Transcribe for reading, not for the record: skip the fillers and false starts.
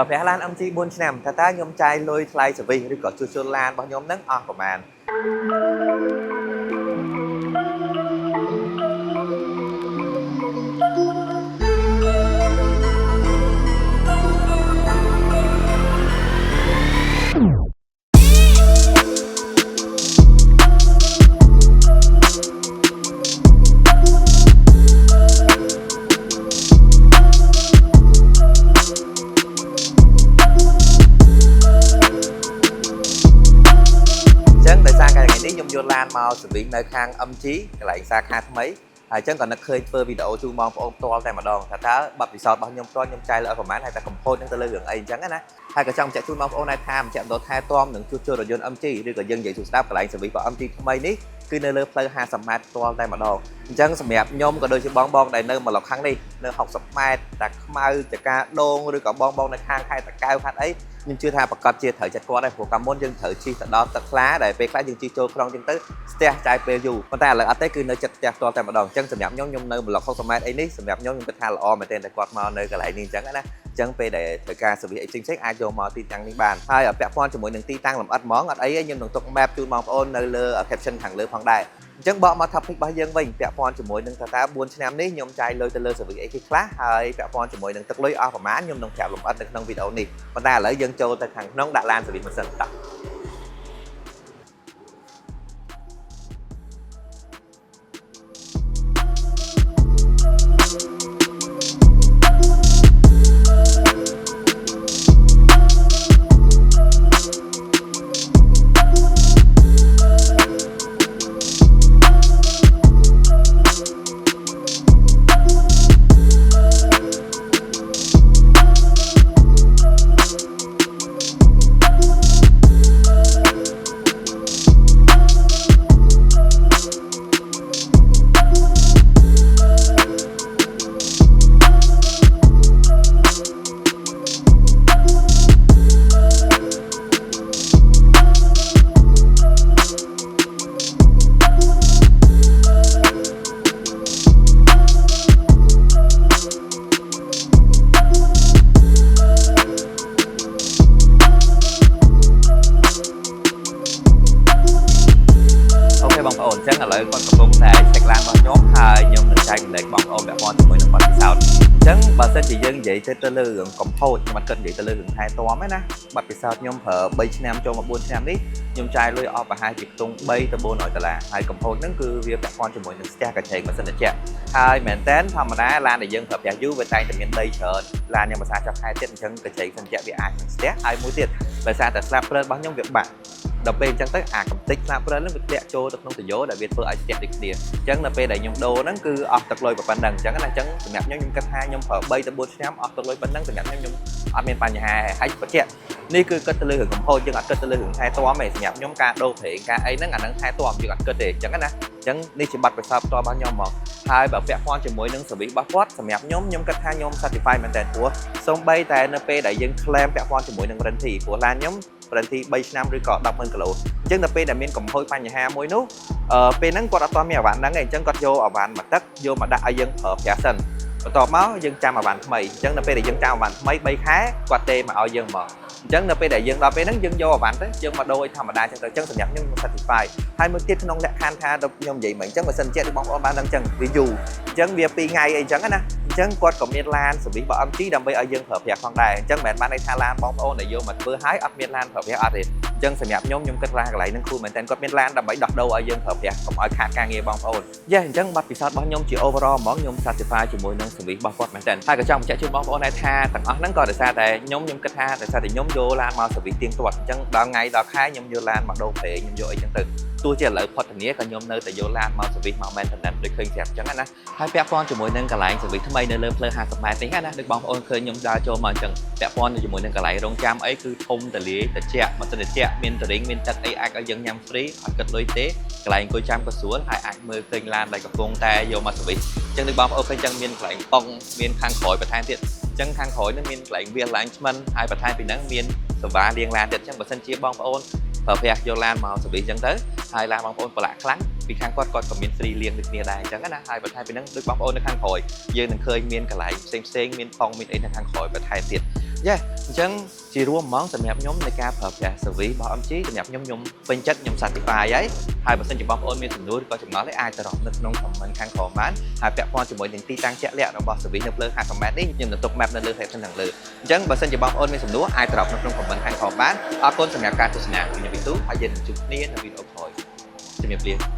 Vé lan âm chi buôn nằm ta ta nhôm chai lôi thay sở vi rồi có chu lan bao nhóm nắng của màn យល់ឡានមកសវិងនៅខាង MG កន្លែងសាខាថ្មីហើយអញ្ចឹងក៏នឹកឃើញធ្វើវីដេអូជូនបងប្អូនផ្ទាល់តែម្ដងថាតើបទពិសោធន៍របស់ខ្ញុំផ្ទាល់ខ្ញុំចែកលើប្រហែលហើយតែកំហូចនឹងទៅលើរឿងអីអញ្ចឹងណាហើយក៏ចង់បញ្ជាក់ជូនបងប្អូនថាបញ្ជាក់ដល់ថែទាំនឹងជួសជុលរថយន្ត MG ឬក៏យើងនិយាយទូស្ដាប់កន្លែងសវិងរបស់ MG ថ្មីនេះគឺនៅលើផ្លូវ50ម៉ែត្រផ្ទាល់តែម្ដងអញ្ចឹងសម្រាប់ខ្ញុំក៏ដូចជាបងដែលនៅមកលខាងនេះនៅ60ម៉ែត្រតាខ្មៅចកាដូងឬក៏បងនៅខាងខេត្តតាកែវខេត្តអីខ្ញុំជឿថាប្រកាសជាត្រូវចិត្តគាត់ដែរព្រោះកាលមុនយើងត្រូវជិះទៅដល់ទឹកខ្លាដែលពេលខ្លះយើងជិះចូលក្រុងអញ្ចឹងទៅស្ទះចាយពេលយូរប៉ុន្តែឥឡូវអត់ទេគឺនៅចិត្តផ្ទះផ្ទាល់តែម្ដងអញ្ចឹងសម្រាប់ខ្ញុំនៅប្លុក60ម៉ែត្រអីនេះសម្រាប់ខ្ញុំគិតថាល្អមែនទែនតែគាត់មកនៅកន្លែងនេះអញ្ចឹងណាអញ្ចឹងពេលដែលត្រូវការសេវាអីផ្សេងអាចយកមកទីតាំងនេះបានហើយពាក់ព័ន្ធជាមួយនឹងទីតាំងលម្អិតហ្មងអត់អីទេខ្ញុំនឹងទុក map ជូនបងប្អូននៅលើ caption ខាងលើផងដែរអញ្ចឹងបកមក topic របស់យើងវិញពាក់ព័ន្ធជាមួយនឹងថាតើ4ឆ្នាំនេះខ្ញុំចាយលុយទៅលើសេវាអីគេខ្លះហើយពាក់ព័ន្ធជាមួយនឹងទឹកលុយអស់ប្រមាណខ្ញុំនឹងប្រាប់លម្អិតនៅក្នុងវីដេអូនេះប៉ុន្តែឥឡូវយើងចូលទៅខាងក្នុងដាក់ឡានសេវាម៉ាស៊ីនតោះបងប្អូនអញ្ចឹងឥឡូវគាត់កំពុងតែឆែកឡានរបស់ខ្ញុំហើយខ្ញុំនឹងចែកម្លែកបងប្អូនពាក់ព័ន្ធជាមួយនឹងបទពិសោធន៍អញ្ចឹងបើសិនជាយើងនិយាយទៅលើរឿងកំហុសខ្ញុំអត់គិតនិយាយទៅលើរឿងថែទាំទេណាបទពិសោធន៍ខ្ញុំប្រើ3ឆ្នាំចូលមក4ឆ្នាំនេះខ្ញុំចាយលុយអស់ប្រហែលជាខ្ទង់3ទៅ400ដុល្លារហើយកំហុសហ្នឹងគឺវាពាក់ព័ន្ធជាមួយនឹងស្ទះកញ្ឆេងម៉ាស៊ីនត្រជាក់ហើយមែនតើធម្មតាឡានដែលយើងប្រើប្រាស់យូរវាតែងតែមានដីច្រើនឡានខ្ញុំភាសាចុះខែទៀតអញ្ចឹងកញ្ឆេងម៉ាស៊ីនត្រជាក់វាអាចនឹងស្ទះហើយមួយទៀតដោយសារតែស្លាបព្រើរបស់ខ្ញុំវាបាក់ដល់ពេលអញ្ចឹងទៅអាកំតិចស្លាបព្រើហ្នឹងវាធ្លាក់ចូលទៅក្នុងតយោដែលវាធ្វើឲ្យស្ទះដូចគ្នាអញ្ចឹងនៅពេលដែលខ្ញុំដូរហ្នឹងគឺអស់ទឹកលុយប៉ុណ្ណឹងអញ្ចឹងណាអញ្ចឹងសម្រាប់ខ្ញុំគិតថាខ្ញុំប្រើ3ទៅ4ឆ្នាំអស់ទឹកលុយប៉ុណ្ណឹងសម្រាប់ខ្ញុំអត់មានបញ្ហាហើយបញ្ជាក់នេះគឺគិតទៅលើរឿងកំហុសយើងអត់គិតទៅលើរឿងថែទាំទេសម្រាប់ខ្ញុំការដូរប្រេងការអីហ្នឹងអាហ្នឹងថែទាំយើងអត់គិតទេអញ្ចឹងណាអញ្ចឹងនេះជាប័ណ្ណពិសោធន៍ផ្ទាល់របស់ខ្ញុំមកហើយបើពាក់ព័ន្ធជាមួយនឹង service របស់គាត់សម្រាប់ខ្ញុំគិតថាខ្ញុំ satisfy មែនតើព្រោះសូម្បីតែនៅពេលដែលយើង claim ពាក់ព័ន្ធជាមួយនឹង warranty ព្រោះឡានខ្ញុំ warranty 3ឆ្នាំឬក៏ 100000 គីឡូអញ្ចឹងដល់ពេលដែលមានកំហុសបញ្ហាមួយនោះពេលហ្នឹងគាត់អត់ទាន់មានអាវ៉ាន់ហ្នឹងទេអញ្ចឹងគាត់យកអាវ៉ាន់មកទឹកយកមកដាក់ឲ្យយើងប្រើប្រាស់សិនបន្ទាប់មកយើងចាំអាវ៉ាន់ថ្មីអញ្ចឹងនៅពេលដែលយើងចាំអាវ៉ាន់ថ្មី3ខែគាត់ទេមកឲ្យយើងមកអញ្ចឹងនៅពេលដែលយើងដល់ពេលហ្នឹងយើងយកអាវ៉ាន់ទៅយើងមកដូរឲ្យធម្មតាអញ្ចឹងទៅអញ្ចឹងសម្រាប់ខ្ញុំ satisfy ហើយមួយទៀតក្នុងលក្ខខណ្ឌថាខ្ញុំនិយាយមិនអញ្ចឹងបើសិនជាបងប្អូនបានដឹងអញ្ចឹងវាយូរអញ្ចឹងវា2ថ្ងៃអីអញ្ចឹងណាអញ្ចឹងគាត់ក៏មានឡានសេវីសរបស់ MG ដើម្បីឲ្យយើងប្រើប្រាស់ផងដែរអញ្ចឹងមិនមែនបានន័យថាឡានបងប្អូនដែលយកមកធ្វើឲ្យអត់មានឡានប្រើប្រាស់អត់ទេអញ្ចឹងសម្រាប់ខ្ញុំគិតថាកន្លែងហ្នឹងគួរមែនតើគាត់មានឡានដើម្បីដោះដូរឲ្យយើងប្រើប្រាស់កុំឲ្យខាតការងារបងប្អូនយ៉ាអញ្ចឹងបទពិសោធន៍របស់ខ្ញុំជា overall ហ្មងខ្ញុំ satisfy ជាមួយនឹងសេវីសរបស់គាត់មែនតើហើយក៏ចង់បញ្ជាក់ជូនបងប្អូនដែរថាទាំងអស់ហ្នឹងក៏ដោយសារតែខ្ញុំគិតថាដោយសារតែខ្ញុំយកឡានមកសេវីសទៀងទាត់អញ្ចឹងដល់ថ្ងៃដល់ខែខ្ញុំយកឡានមកដូរប្រេងខ្ញុំយកអីចឹងទៅទោះជាឥឡូវផុតធានាក៏ខ្ញុំនៅតែយកឡានមកសេវីសមក maintenance ដូចឃើញប្រាប់អញ្ចឹងណាហើយពាក់ព័ន្ធជាមួយនឹងកន្លែងសេវីសថ្មីនៅលើផ្លូវ50ម៉ែត្រនេះណាដូចបងប្អូនឃើញខ្ញុំដើរចូលមកអញ្ចឹងពាក់ព័ន្ធជាមួយនឹងកន្លែងរងចាំអីគឺធំទលាយត្រជាក់ម៉ាស៊ីនត្រជាក់មានតរិងមានទឹកអីអាចឲ្យយើងញ៉ាំ free អត់គិតលុយទេកន្លែងអង្គុយចាំក៏ស្រួលហើយអាចមើលឃើញឡានដែលកំពុងតែយកមកសេវីសអញ្ចឹងដូចបងប្អូនឃើញអញ្ចឹងមានកន្លែងប៉ុងមានខាងក្រោយបន្ថែមទៀតអញ្ចឹងខាងក្រោយនឹងមានកន្លែងវាឡាញឆ្មិនហើយបន្ថែមពីហ្នឹងមានសេវាលាងឡានទៀតអញ្ចឹងបើសិនជាបងប្អូនប្រើប្រាស់យកឡានមកសេវីសអញ្ចឹងទៅហើយឡានបងប្អូនប្រឡាក់ខ្លាំងពីខាងគាត់ក៏មាន free លាងដូចគ្នាដែរអញ្ចឹងណាហើយបន្ថែមពីហ្នឹងដូចបងប្អូននៅខាងក្រោយយើងនឹងឃើញមានកន្លែងផ្សេងមានប៉ុងមានអីនៅខាងក្រោយបន្ថែមទៀតយ៉ា អញ្ចឹងជារួមហ្មងសម្រាប់ខ្ញុំនៃការប្រើប្រាស់ service របស់ MG សម្រាប់ខ្ញុំពេញចិត្តខ្ញុំ satisfy ហើយបើសិនជាបងប្អូនមានសំណួរឬក៏ចំណុចអីអាចទៅរកនៅក្នុង comment ខាងក្រោមបានហើយពាក់ព័ន្ធជាមួយនឹងទីតាំងជាក់លាក់របស់ service នៅលើ Hacomet នេះខ្ញុំនឹងទុក map នៅលើ section ខាងលើអញ្ចឹងបើសិនជាបងប្អូនមានសំណួរអាចទៅរកនៅក្នុង comment ខាងក្រោមបានអរគុណសម្រាប់ការទស្សនាពីខ្ញុំវិទូហើយយើងនឹងជួបគ្នានៅវីដេអូក្រោយជំរាបលា